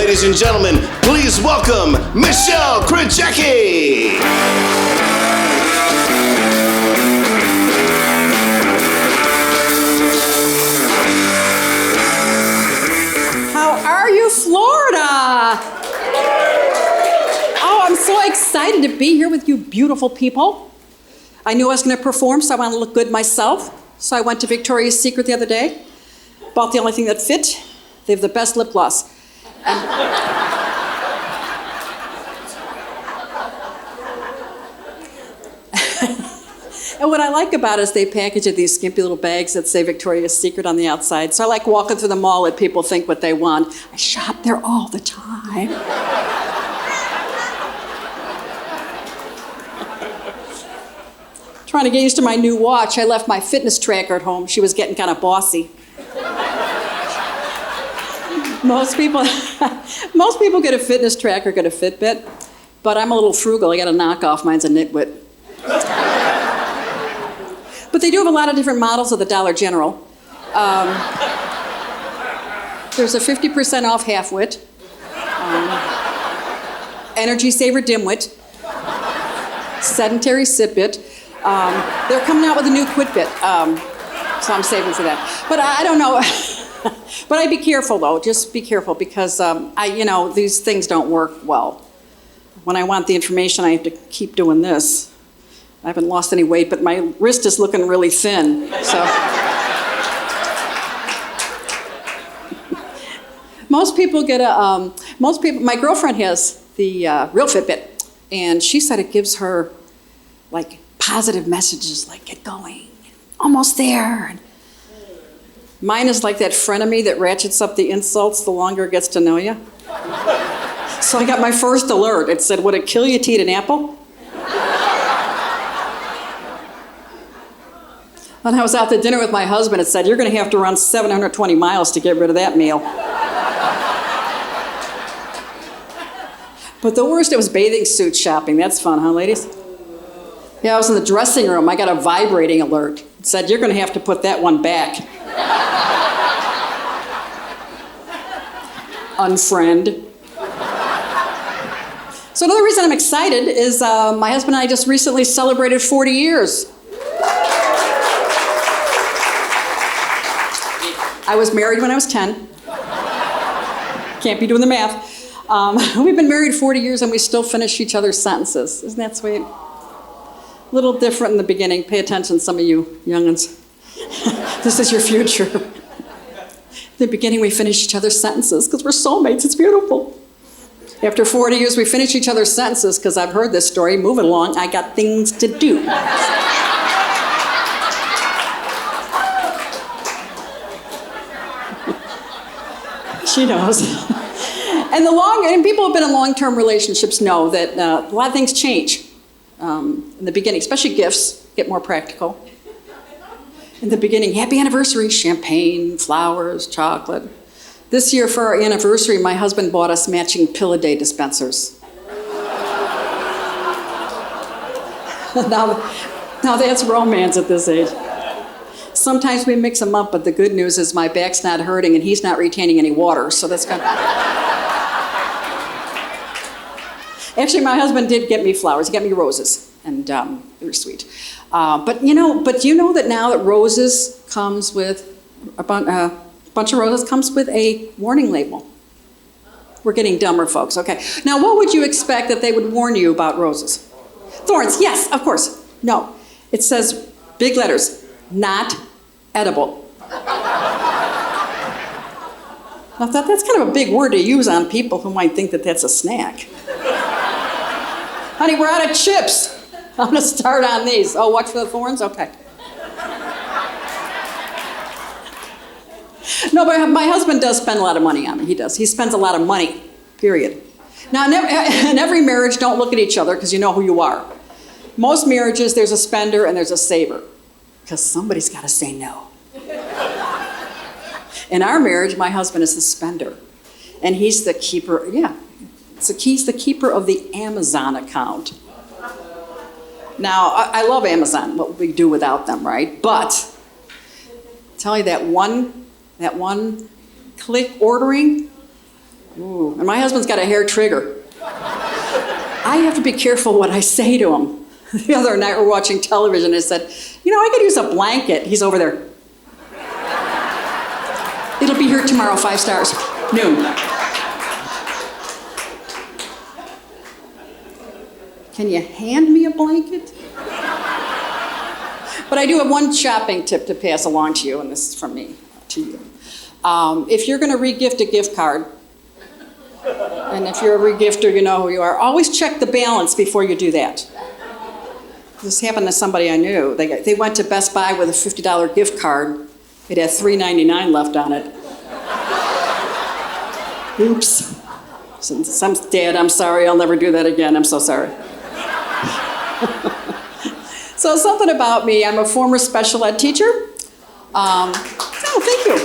Ladies and gentlemen, please welcome Michelle Krajecki. How are you, Florida? Oh, I'm so excited to be here with you beautiful people. I knew I was going to perform, so I wanted to look good myself. So I went to Victoria's Secret the other day, bought the only thing that fit. They have the best lip gloss. And what I like about it is they package it in these skimpy little bags that say Victoria's Secret on the outside. So I like walking through the mall, let people think what they want. I shop there all the time. Trying to get used to my new watch. I left my fitness tracker at home. She was getting kind of bossy. Most people get a fitness tracker, get a Fitbit, but I'm a little frugal. I got a knockoff. Mine's a nitwit. But they do have a lot of different models of the Dollar General. There's a 50% off half-wit, energy saver dimwit, sedentary sip-bit. They're coming out with a new quit-bit, so I'm saving for that. But I don't know. But I'd be careful, though. Just be careful, because these things don't work well. When I want the information, I have to keep doing this. I haven't lost any weight, but my wrist is looking really thin. So most people get a. My girlfriend has the real Fitbit, and she said it gives her like positive messages, like get going, almost there. And mine is like that frenemy that ratchets up the insults the longer it gets to know you. So I got my first alert. It said, "Would it kill you to eat an apple?" When I was out to dinner with my husband, it said, "You're going to have to run 720 miles to get rid of that meal." But the worst, it was bathing suit shopping. That's fun, huh, ladies? Yeah, I was in the dressing room. I got a vibrating alert. It said, "You're going to have to put that one back." Unfriend. So another reason I'm excited is my husband and I just recently celebrated 40 years. I was married when I was 10. Can't be doing the math. We've been married 40 years and we still finish each other's sentences. Isn't that sweet? A little different in the beginning. Pay attention, some of you young'uns. This is your future. In the beginning, we finish each other's sentences because we're soulmates. It's beautiful. After 40 years, we finish each other's sentences because I've heard this story. Moving along, I got things to do. She knows. And people who have been in long-term relationships know that a lot of things change in the beginning, especially gifts get more practical. In the beginning, happy anniversary, champagne, flowers, chocolate. This year for our anniversary, my husband bought us matching Pill-A-Day dispensers. Now that's romance at this age. Sometimes we mix them up, but the good news is my back's not hurting and he's not retaining any water, so that's good. Actually, my husband did get me flowers. He got me roses, and they were sweet. But you know that now that roses comes with a bunch of roses comes with a warning label. We're getting dumber, folks. Okay. Now, what would you expect that they would warn you about roses? Thorns. Yes, of course. No. It says big letters. Not edible. I thought that's kind of a big word to use on people who might think that that's a snack. Honey, we're out of chips. I'm going to start on these. Oh, watch for the thorns? Okay. No, but my husband does spend a lot of money on me. He does. He spends a lot of money, period. Now, in every marriage, don't look at each other because you know who you are. Most marriages, there's a spender and there's a saver. Because somebody's got to say no. In our marriage, my husband is the spender. And he's the keeper, so he's the keeper of the Amazon account. Now, I love Amazon, what would we do without them, right? But, tell you that one click ordering, Ooh, and my husband's got a hair trigger. I have to be careful what I say to him. The other night we're watching television and I said, I could use a blanket. He's over there. It'll be here tomorrow, 5 stars, noon. Can you hand me a blanket? But I do have one shopping tip to pass along to you, and this is from me to you. If you're going to re-gift a gift card, and if you're a re-gifter, you know who you are, always check the balance before you do that. This happened to somebody I knew. They went to Best Buy with a $50 gift card. It had $3.99 left on it. Oops. Some Dad, I'm sorry, I'll never do that again. I'm so sorry. So something about me, I'm a former special ed teacher. Thank you.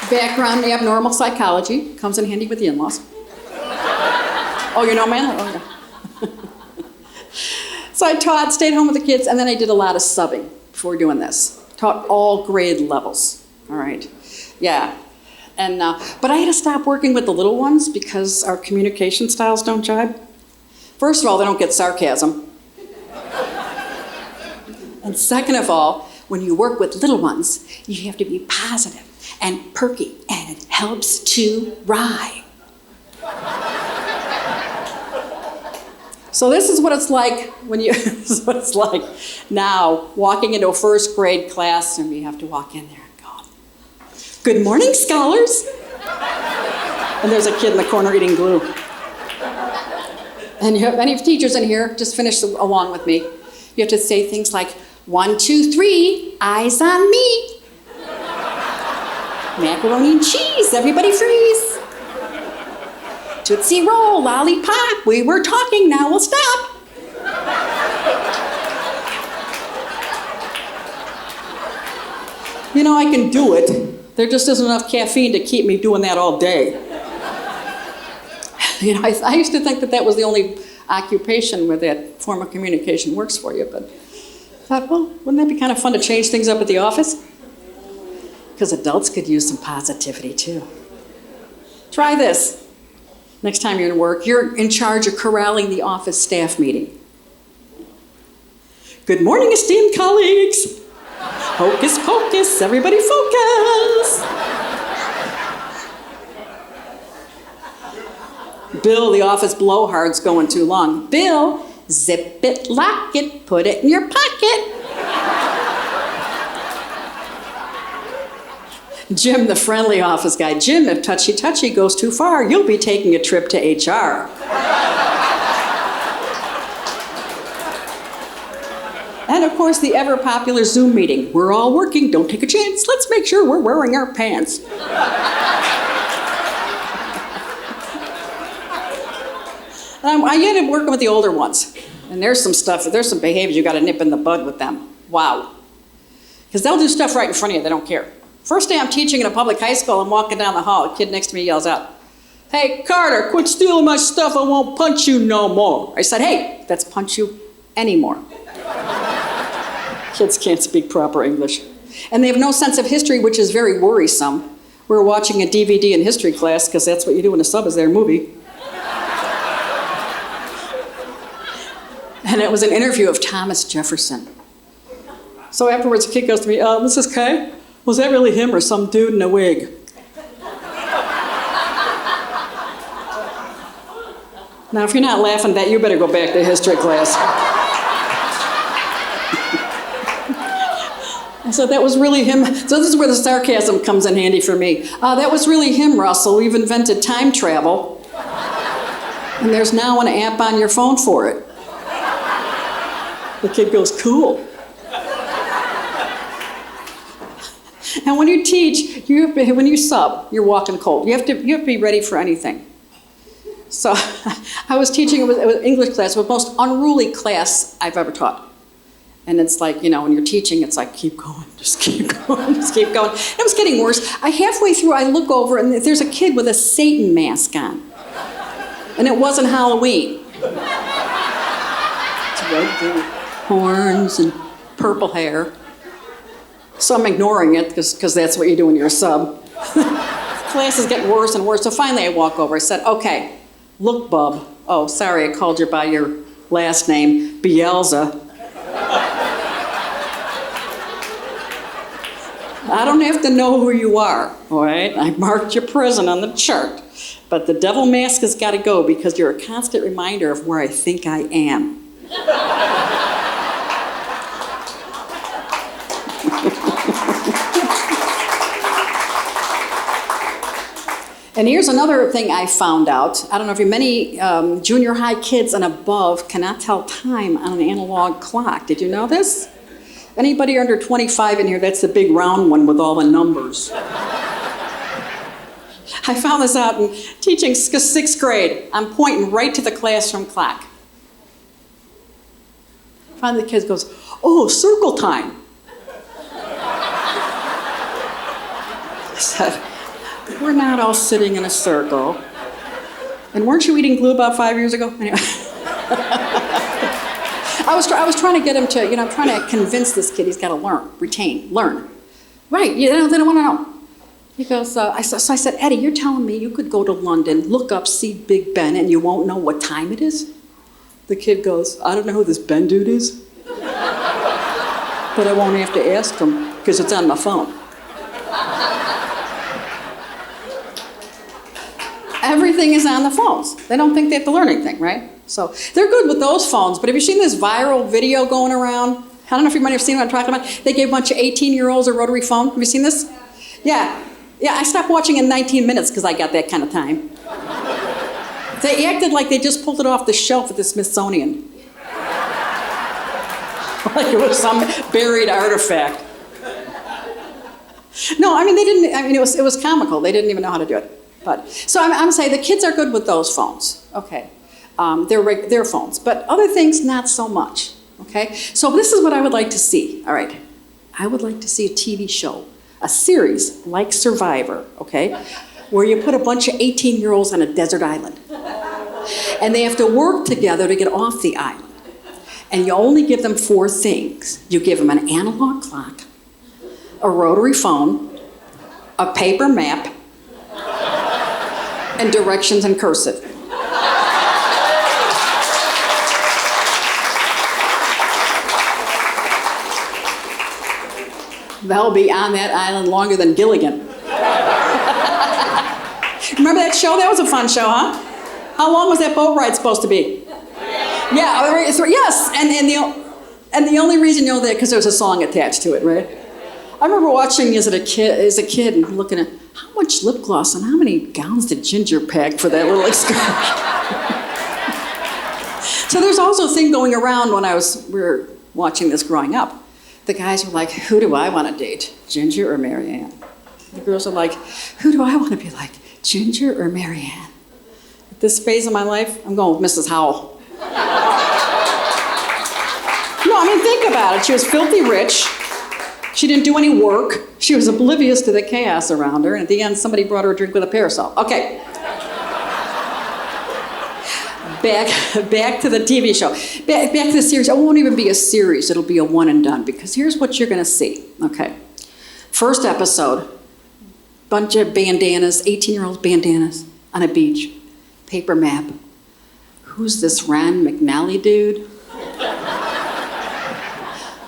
Background in abnormal psychology. Comes in handy with the in-laws. Oh, you know man? Oh, yeah. So I taught, stayed home with the kids, and then I did a lot of subbing before doing this. Taught all grade levels, all right? Yeah, and but I had to stop working with the little ones because our communication styles don't jibe. First of all, they don't get sarcasm. And second of all, when you work with little ones, you have to be positive and perky, and it helps to rhyme. So this is what it's like when you, this is what it's like now, walking into a first grade class, and you have to walk in there and go, "Good morning, scholars." And there's a kid in the corner eating glue. And you have any teachers in here, just finish along with me. You have to say things like, 1, 2, 3, eyes on me. Macaroni and cheese, everybody freeze. Tootsie Roll, lollipop, we were talking, now we'll stop. I can do it. There just isn't enough caffeine to keep me doing that all day. I used to think that was the only occupation where that form of communication works for you, but I thought, well, wouldn't that be kind of fun to change things up at the office? Because adults could use some positivity too. Try this. Next time you're in work, you're in charge of corralling the office staff meeting. Good morning, esteemed colleagues. Hocus pocus, everybody focus. Bill, the office blowhard's going too long. Bill, zip it, lock it, put it in your pocket. Jim, the friendly office guy. Jim, if touchy-touchy goes too far, you'll be taking a trip to HR. And of course, the ever-popular Zoom meeting. We're all working, don't take a chance. Let's make sure we're wearing our pants. I ended up working with the older ones. And there's some behaviors you gotta nip in the bud with them. Wow. Because they'll do stuff right in front of you, they don't care. First day I'm teaching in a public high school, I'm walking down the hall, a kid next to me yells out, "Hey, Carter, quit stealing my stuff, I won't punch you no more." I said, "Hey, that's punch you anymore." Kids can't speak proper English. And they have no sense of history, which is very worrisome. We were watching a DVD in history class, because that's what you do in a sub is their movie. And it was an interview of Thomas Jefferson. So afterwards, the kid goes to me, "Mrs. K, was that really him or some dude in a wig?" Now, if you're not laughing at that, you better go back to history class. I said, "That was really him." So this is where the sarcasm comes in handy for me. "That was really him, Russell. We've invented time travel. And there's now an app on your phone for it." The kid goes, "Cool." And when you teach, when you sub, you're walking cold. You have to be ready for anything. So I was teaching, it was English class, the most unruly class I've ever taught. And it's like, when you're teaching, it's like, keep going, just keep going, just keep going. And it was getting worse. Halfway through, I look over, and there's a kid with a Satan mask on. And it wasn't Halloween. It's red, blue, horns, and purple hair. So I'm ignoring it, because that's what you do when you're a sub. Class is getting worse and worse. So finally I walk over. I said, okay, look, bub. Oh, sorry, I called you by your last name, Bielsa. I don't have to know who you are, all right? I marked your prison on the chart. But the devil mask has got to go because you're a constant reminder of where I think I am. And here's another thing I found out. I don't know if many junior high kids and above cannot tell time on an analog clock. Did you know this? Anybody under 25 in here, that's the big round one with all the numbers. I found this out in teaching sixth grade. I'm pointing right to the classroom clock. Finally the kid goes, oh, circle time. I said, we're not all sitting in a circle. And weren't you eating glue about 5 years ago? Anyway. I was trying to get him to, I'm trying to convince this kid he's got to learn, learn. Right, they don't want to know. He goes, so I said, Eddie, you're telling me you could go to London, look up, see Big Ben, and you won't know what time it is? The kid goes, I don't know who this Ben dude is. But I won't have to ask him because it's on my phone. Everything is on the phones. They don't think they have to learn anything, right? So they're good with those phones, but have you seen this viral video going around? I don't know if you might have seen what I'm talking about. They gave a bunch of 18-year-olds a rotary phone. Have you seen this? Yeah, I stopped watching in 19 minutes because I got that kind of time. They acted like they just pulled it off the shelf at the Smithsonian. Like it was some buried artifact. No, they didn't, it was comical. They didn't even know how to do it. But so I'm saying the kids are good with those phones, okay? They're phones, but other things not so much, okay? So this is what I would like to see, all right? I would like to see a TV show, a series like Survivor, okay? Where you put a bunch of 18-year-olds on a desert island. And they have to work together to get off the island. And you only give them 4 things. You give them an analog clock, a rotary phone, a paper map, and directions in cursive. They'll be on that island longer than Gilligan. Remember that show? That was a fun show, huh? How long was that boat ride supposed to be? Yeah, yes, and the only reason you know that because there's a song attached to it, right? I remember watching as a kid and looking at how much lip gloss and how many gowns did Ginger pack for that little excursion. So there's also a thing going around when we were watching this growing up. The guys were like, who do I want to date, Ginger or Marianne? The girls are like, who do I want to be like, Ginger or Marianne? At this phase of my life, I'm going with Mrs. Howell. No, think about it. She was filthy rich. She didn't do any work. She was oblivious to the chaos around her. And at the end, somebody brought her a drink with a parasol. Okay. Back to the TV show. Back to the series. It won't even be a series. It'll be a one and done because here's what you're going to see. Okay. First episode, bunch of bandanas, 18-year-old bandanas on a beach. Paper map. Who's this Ron McNally dude?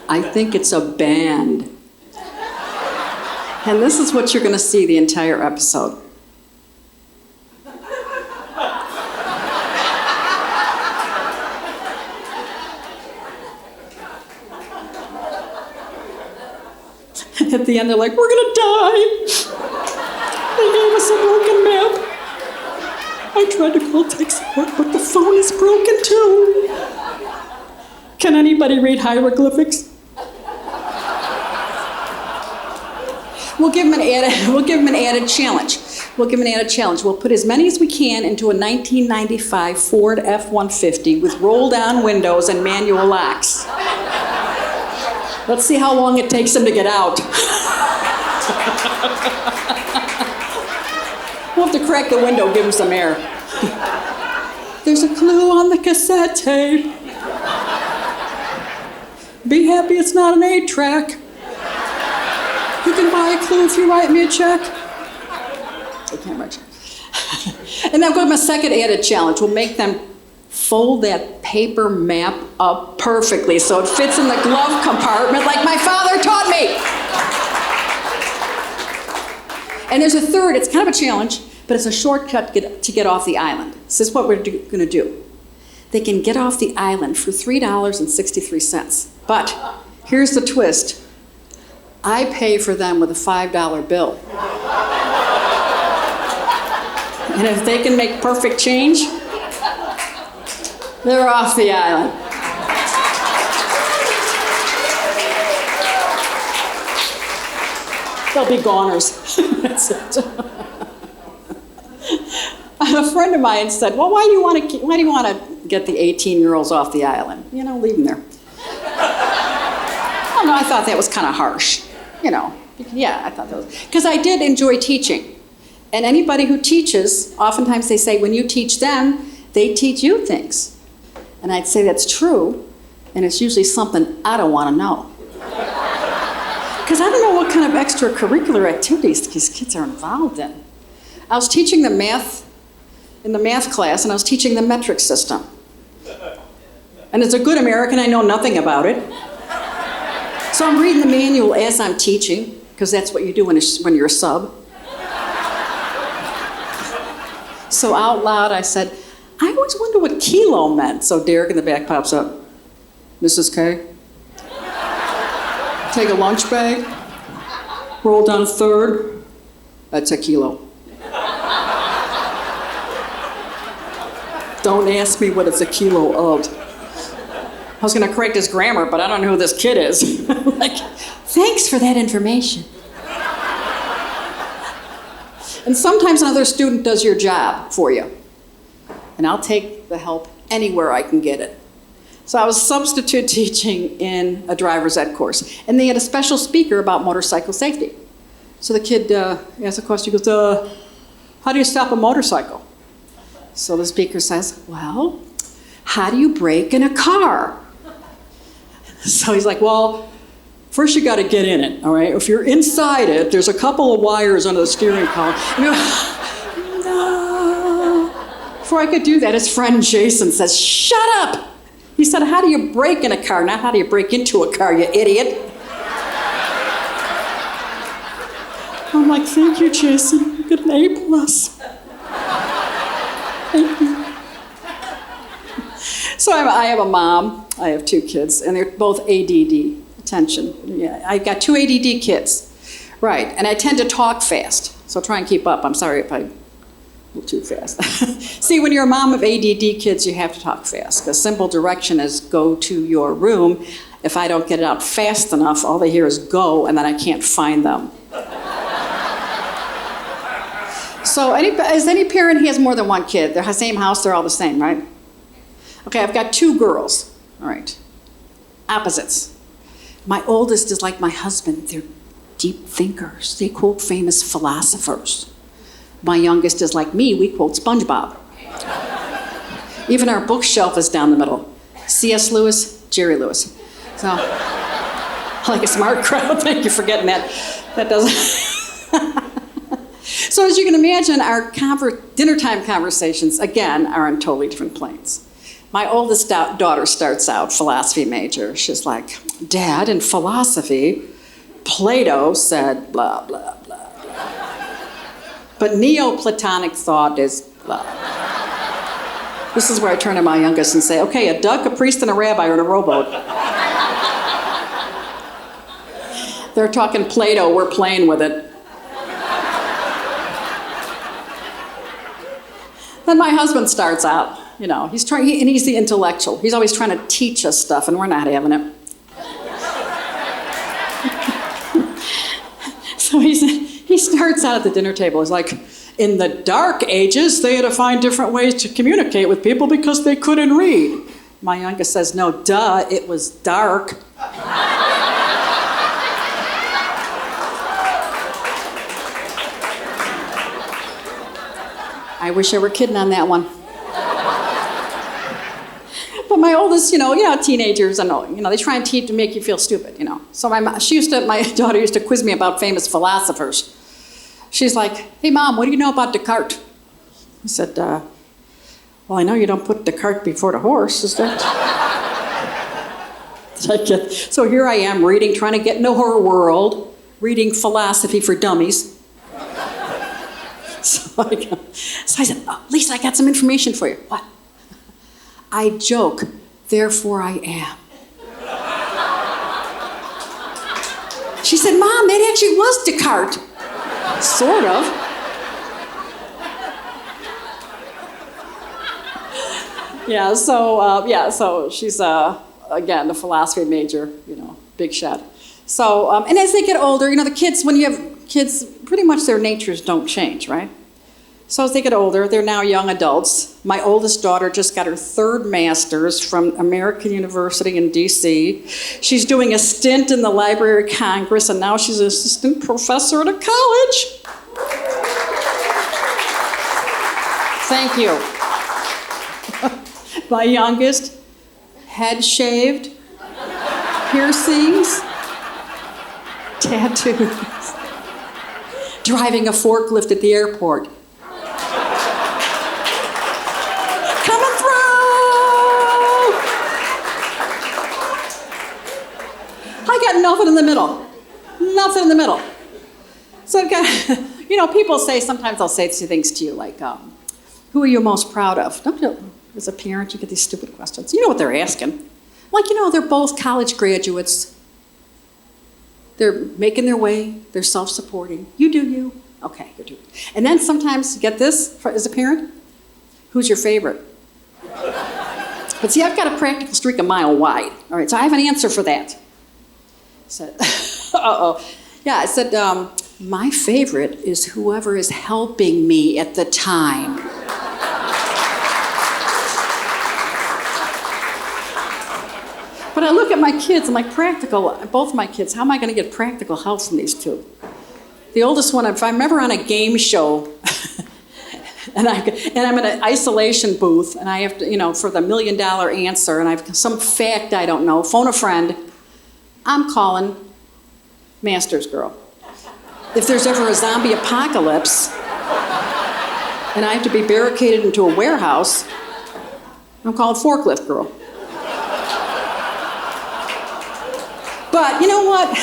I think it's a band. And this is what you're going to see the entire episode. At the end, they're like, we're going to die. They gave us a broken map. I tried to call tech support, but the phone is broken too. Can anybody read hieroglyphics? We'll give them an added challenge. We'll put as many as we can into a 1995 Ford F-150 with roll-down windows and manual locks. Let's see how long it takes them to get out. We'll have to crack the window, give them some air. There's a clue on the cassette tape. Be happy it's not an 8-track. You can buy a clue if you write me a check. they can't write. And then I'll go to my second added challenge. We'll make them fold that paper map up perfectly so it fits in the glove compartment like my father taught me. And there's a third, it's kind of a challenge, but it's a shortcut to get off the island. This is what we're going to do. They can get off the island for $3.63. But here's the twist. I pay for them with a $5 bill. And if they can make perfect change, they're off the island. They'll be goners. That's it. A friend of mine said, "Well, why do you want to get the 18-year-olds off the island? You know, leave them there." Oh no, I thought that was kind of harsh. You know, yeah, I thought that was because I did enjoy teaching, and anybody who teaches, oftentimes they say when you teach them, they teach you things, and I'd say that's true, and it's usually something I don't want to know. Because I don't know what kind of extracurricular activities these kids are involved in. I was teaching them math in the math class, and I was teaching the metric system. And as a good American, I know nothing about it. So I'm reading the manual as I'm teaching, because that's what you do when you're a sub. So out loud, I said, "I always wonder what kilo meant." So Derek in the back pops up. "Mrs. K, take a lunch bag, roll down a third, that's a kilo. Don't ask me what it's a kilo of." I was going to correct his grammar, but I don't know who this kid is. Like, thanks for that information. And sometimes another student does your job for you. And I'll take the help anywhere I can get it. So I was substitute teaching in a driver's ed course, and they had a special speaker about motorcycle safety. So the kid asked a question, he goes, "How do you stop a motorcycle?" So the speaker says, "Well, how do you brake in a car?" So he's like, "Well, first you got to get in it, all right? If you're inside it, there's a couple of wires under the steering column." No. Before I could do that, his friend Jason says, "Shut up!" He said, "How do you brake in a car, not how do you break into a car, you idiot." I'm like, "Thank you, Jason. You got an A+. Thank you." So I have a mom, I have 2 kids, and they're both ADD, attention. Yeah, I got 2 ADD kids, right, and I tend to talk fast, so try and keep up. I'm sorry if I go too fast. See, when you're a mom of ADD kids, you have to talk fast. The simple direction is go to your room. If I don't get it out fast enough, all they hear is go, and then I can't find them. So as any parent, he has more than 1 kid. They're the same house, they're all the same, right? Okay, I've got 2 girls, all right, opposites. My oldest is like my husband. They're deep thinkers. They quote famous philosophers. My youngest is like me. We quote SpongeBob. Even our bookshelf is down the middle. C.S. Lewis, Jerry Lewis. So, like a smart crowd. Thank you for getting that. That doesn't... So as you can imagine, our dinner time conversations, again, are on totally different planes. My oldest daughter starts out philosophy major. She's like, "Dad, in philosophy, Plato said blah, blah, blah, blah. But Neoplatonic thought is blah." This is where I turn to my youngest and say, "Okay, a duck, a priest, and a rabbi are in a rowboat." They're talking Plato, we're playing with it. Then my husband starts out, you know, he's the intellectual. He's always trying to teach us stuff, and we're not having it. So he starts out at the dinner table. He's like, "In the Dark Ages, they had to find different ways to communicate with people because they couldn't read." My youngest says, "No, duh, it was dark." I wish I were kidding on that one. But my oldest, teenagers, and they try and teach to make you feel stupid, So my daughter used to quiz me about famous philosophers. She's like, hey, Mom, what do you know about Descartes? I said, well, I know you don't put Descartes before the horse, is that? So here I am reading, trying to get into her world, reading philosophy for dummies. So I said, oh, Lisa, I got some information for you. What? I joke, therefore I am. She said, Mom, that actually was Descartes. Sort of. So she's, again, a philosophy major, big shot. So, and as they get older, the kids, when you have kids, pretty much their natures don't change, right? So as they get older, they're now young adults. My oldest daughter just got her third master's from American University in DC. She's doing a stint in the Library of Congress, and now she's an assistant professor at a college. Thank you. My youngest, head shaved, piercings, tattoos, driving a forklift at the airport. Coming through! I got nothing in the middle. Nothing in the middle. So I've got, people say, sometimes I'll say things to you like, who are you most proud of? Don't you, as a parent, you get these stupid questions. You know what they're asking. Like, they're both college graduates. They're making their way. They're self-supporting. You do you. Okay, you do. And then sometimes, get this, as a parent, who's your favorite? But see, I've got a practical streak a mile wide. All right, so I have an answer for that. I said, Yeah, I said, my favorite is whoever is helping me at the time. But I look at my kids, I'm like, practical, both my kids, how am I going to get practical help from these two? The oldest one, if I'm ever on a game show, and I'm in an isolation booth, and I have to, for the $1 million answer, and I have some fact I don't know, phone a friend, I'm calling Master's Girl. If there's ever a zombie apocalypse, and I have to be barricaded into a warehouse, I'm calling Forklift Girl. But you know what?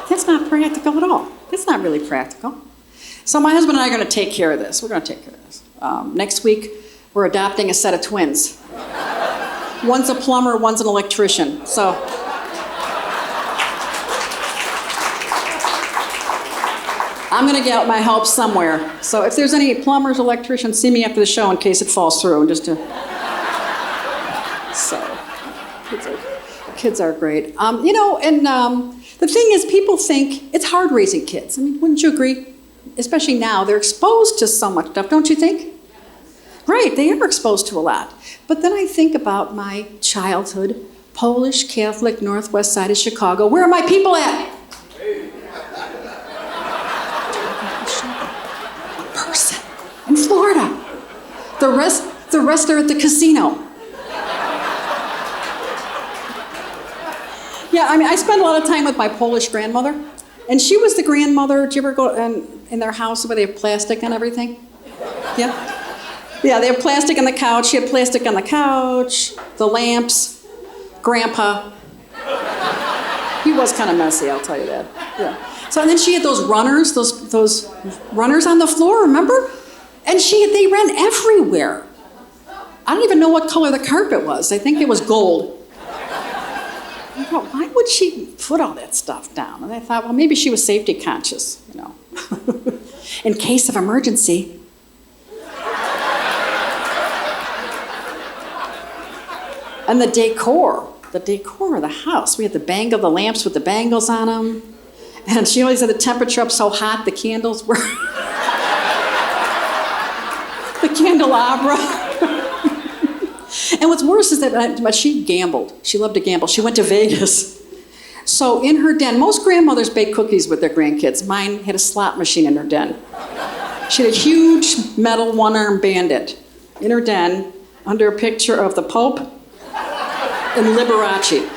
That's not practical at all. It's not really practical. So my husband and I are going to take care of this. We're going to take care of this. Next week, we're adopting a set of twins. One's a plumber, one's an electrician. So I'm going to get my help somewhere. So if there's any plumbers, electricians, see me after the show in case it falls through. Kids are great. The thing is, people think it's hard raising kids. I mean, wouldn't you agree? Especially now, they're exposed to so much stuff, don't you think? Right, they are exposed to a lot. But then I think about my childhood, Polish, Catholic, northwest side of Chicago. Where are my people at? Person in Florida. The rest are at the casino. Yeah, I mean, I spend a lot of time with my Polish grandmother, and she was the grandmother. Did you ever go in their house where they have plastic and everything? Yeah? Yeah, they have plastic on the couch. She had plastic on the couch, the lamps, Grandpa. He was kind of messy, I'll tell you that. Yeah. So and then she had those runners, those runners on the floor, remember? And they ran everywhere. I don't even know what color the carpet was. I think it was gold. I thought, why would she put all that stuff down? And I thought, well, maybe she was safety conscious, in case of emergency. And the decor of the house. We had the lamps with the bangles on them. And she always had the temperature up so hot, the candles were the candelabra. And what's worse is that she gambled. She loved to gamble. She went to Vegas. So in her den, most grandmothers bake cookies with their grandkids. Mine had a slot machine in her den. She had a huge metal one-armed bandit in her den under a picture of the Pope and Liberace.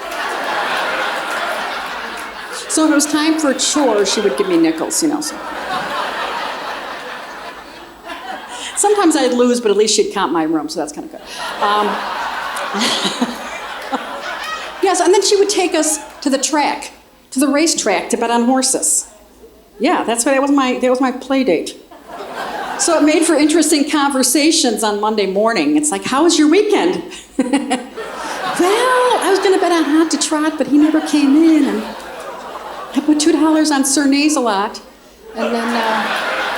So if it was time for a chore, she would give me nickels, So. Sometimes I'd lose, but at least she'd count my room, so that's kind of good. Yes, and then she would take us to the track, to the racetrack, to bet on horses. Yeah, that was my play date. So it made for interesting conversations on Monday morning. It's like, how was your weekend? Well, I was gonna bet on Hot to Trot, but he never came in, and I put $2 on Sir Naze-a-Lot, and then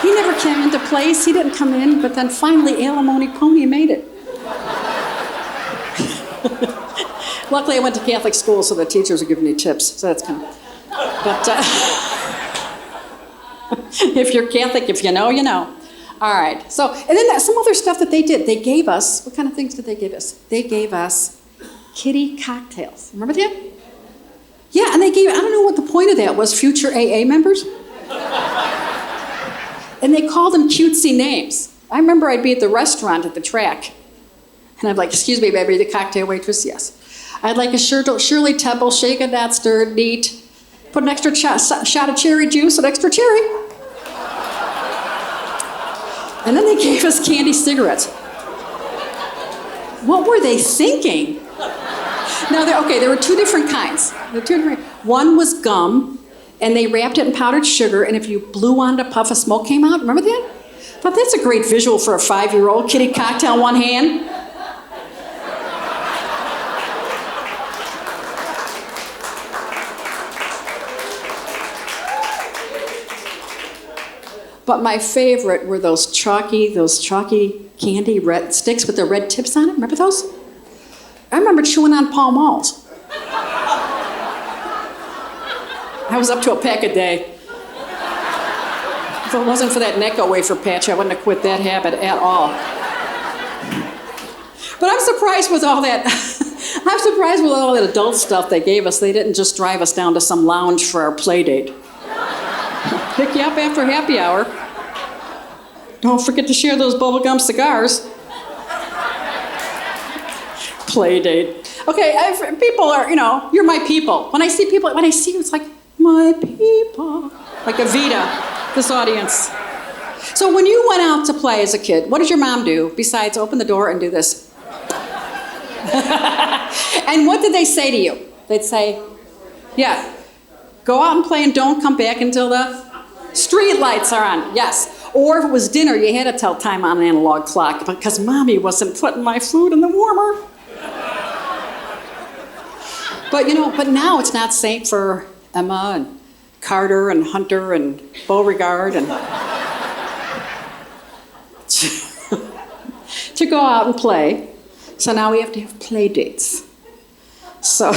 he never came into place. He didn't come in, but then finally Alimony Pony made it. Luckily, I went to Catholic school, so the teachers were giving me tips, so that's kind of... But if you're Catholic, if you know, you know. All right, so, and then some other stuff that they did. They gave us, what kind of things did they give us? They gave us kiddie cocktails. Remember that? Yeah, and they gave, I don't know what the point of that was, future AA members? And they called them cutesy names. I remember I'd be at the restaurant at the track, and I'd be like, excuse me, baby, the cocktail waitress, yes. I'd like a Shirley Temple, shaken, not stirred, neat. Put an extra shot of cherry juice, an extra cherry. And then they gave us candy cigarettes. What were they thinking? No, there were two different kinds. One was gum, and they wrapped it in powdered sugar, and if you blew on it, a puff of smoke came out. Remember that? I thought that's a great visual for a 5-year-old. Kitty cocktail in one hand. But my favorite were those chalky candy red sticks with the red tips on it. Remember those? I remember chewing on Pall Malls. I was up to a pack a day. If it wasn't for that Necco wafer patch, I wouldn't have quit that habit at all. But I'm surprised with all that. I'm surprised with all that adult stuff they gave us. They didn't just drive us down to some lounge for our play date. Pick you up after happy hour. Don't forget to share those bubblegum cigars. Play date. Okay, people are, you're my people. When I see you, it's like, my people. Like Evita, this audience. So when you went out to play as a kid, what did your mom do besides open the door and do this? And what did they say to you? They'd say, yeah, go out and play and don't come back until the street lights are on. Yes. Or if it was dinner, you had to tell time on an analog clock because Mommy wasn't putting my food in the warmer. But now it's not safe for Emma and Carter and Hunter and Beauregard and to go out and play. So now we have to have play dates. So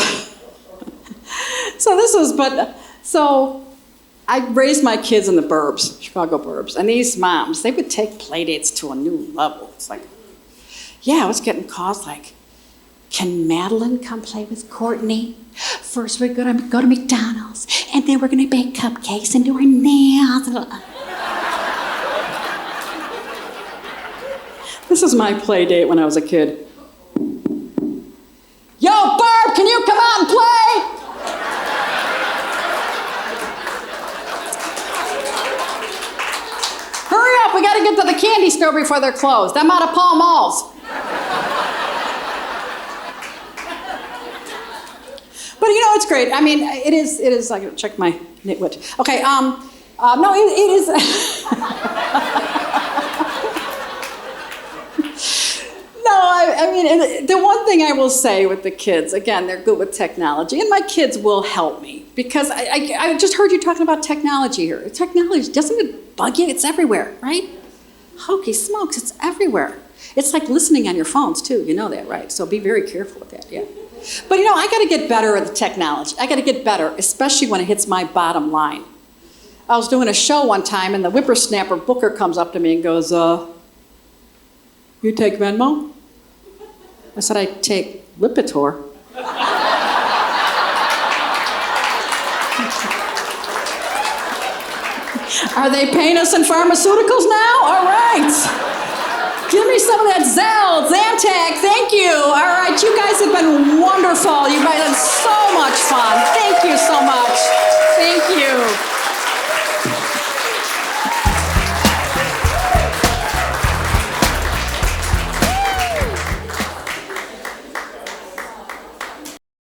I raised my kids in the burbs, Chicago burbs, and these moms, they would take play dates to a new level. It's like, I was getting calls like, can Madeline come play with Courtney? First we're gonna go to McDonald's, and then we're gonna bake cupcakes and do our nails. This is my play date when I was a kid. Yo, Barb, can you come out and play? Hurry up, we gotta get to the candy store before they're closed. I'm out of Pall Malls. But it's great. I mean, it is, I gotta check my nitwit. Okay, no, it is. No, I mean, the one thing I will say with the kids, again, they're good with technology, and my kids will help me, because I just heard you talking about technology here. Technology, doesn't it bug you? It's everywhere, right? Hokey smokes, it's everywhere. It's like listening on your phones, too. You know that, right? So be very careful with that, yeah. But I got to get better at the technology. I got to get better, especially when it hits my bottom line. I was doing a show one time, and the whippersnapper booker comes up to me and goes, you take Venmo? I said, I take Lipitor. Are they paying us in pharmaceuticals now? All right. Give me some of that Zantac. Thank you. All right, you guys have been wonderful. You guys have so much fun. Thank you so much. Thank you.